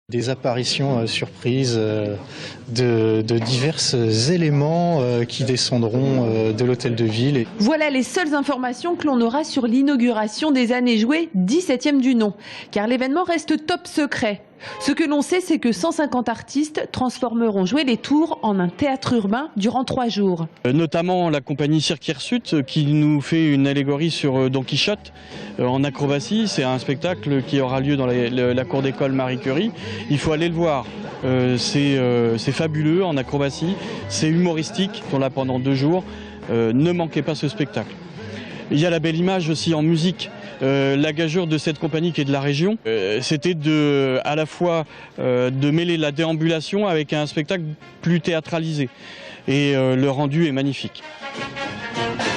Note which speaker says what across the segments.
Speaker 1: Des apparitions surprises de divers éléments qui descendront de l'hôtel de ville.
Speaker 2: Voilà les seules informations que l'on aura sur l'inauguration des Années Jouées, 17e du nom, car l'événement reste top secret. Ce que l'on sait, c'est que 150 artistes transformeront Jouer les Tours en un théâtre urbain durant 3 jours.
Speaker 3: Notamment la compagnie Cirque Hirsute qui nous fait une allégorie sur Don Quichotte en acrobatie. C'est un spectacle qui aura lieu dans la cour d'école Marie Curie. Il faut aller le voir. C'est fabuleux en acrobatie, c'est humoristique. On l'a pendant 2 jours. Ne manquez pas ce spectacle. Il y a la belle image aussi en musique. La gageure de cette compagnie qui est de la région, c'était à la fois de mêler la déambulation avec un spectacle plus théâtralisé. Et le rendu est magnifique.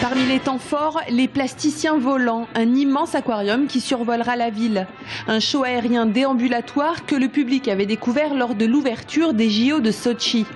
Speaker 2: Parmi les temps forts, les plasticiens volants, un immense aquarium qui survolera la ville. Un show aérien déambulatoire que le public avait découvert lors de l'ouverture des JO de Sotchi.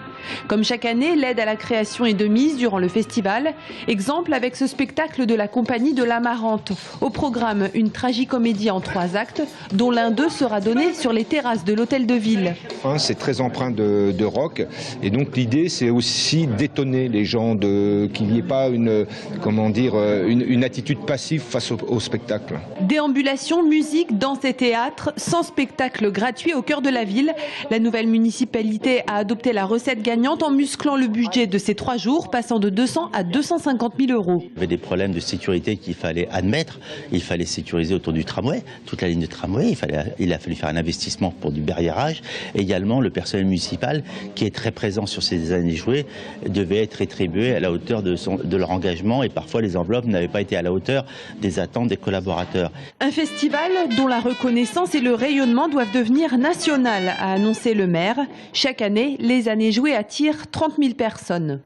Speaker 2: Comme chaque année, l'aide à la création est de mise durant le festival. Exemple avec ce spectacle de la compagnie de l'Amarante. Au programme, une tragicomédie en 3 actes, dont l'un d'eux sera donné sur les terrasses de l'hôtel de ville.
Speaker 4: C'est très empreint de rock, et donc l'idée c'est aussi d'étonner les gens, qu'il n'y ait pas une attitude passive face au spectacle.
Speaker 2: Déambulation, musique, danse et théâtre, sans spectacle gratuit au cœur de la ville. La nouvelle municipalité a adopté la recette gagnante en musclant le budget de ces 3 jours, passant de 200 à 250 000 €.
Speaker 5: Il y avait des problèmes de sécurité qu'il fallait admettre. Il fallait sécuriser autour du tramway, toute la ligne de tramway. Il a fallu faire un investissement pour du barriérage. Également, le personnel municipal, qui est très présent sur ces Années Jouées, devait être rétribué à la hauteur de leur engagement. Et parfois, les enveloppes n'avaient pas été à la hauteur des attentes des collaborateurs.
Speaker 2: Un festival dont la reconnaissance et le rayonnement doivent devenir national, a annoncé le maire. Chaque année, les Années Jouées attirent 30 000 personnes.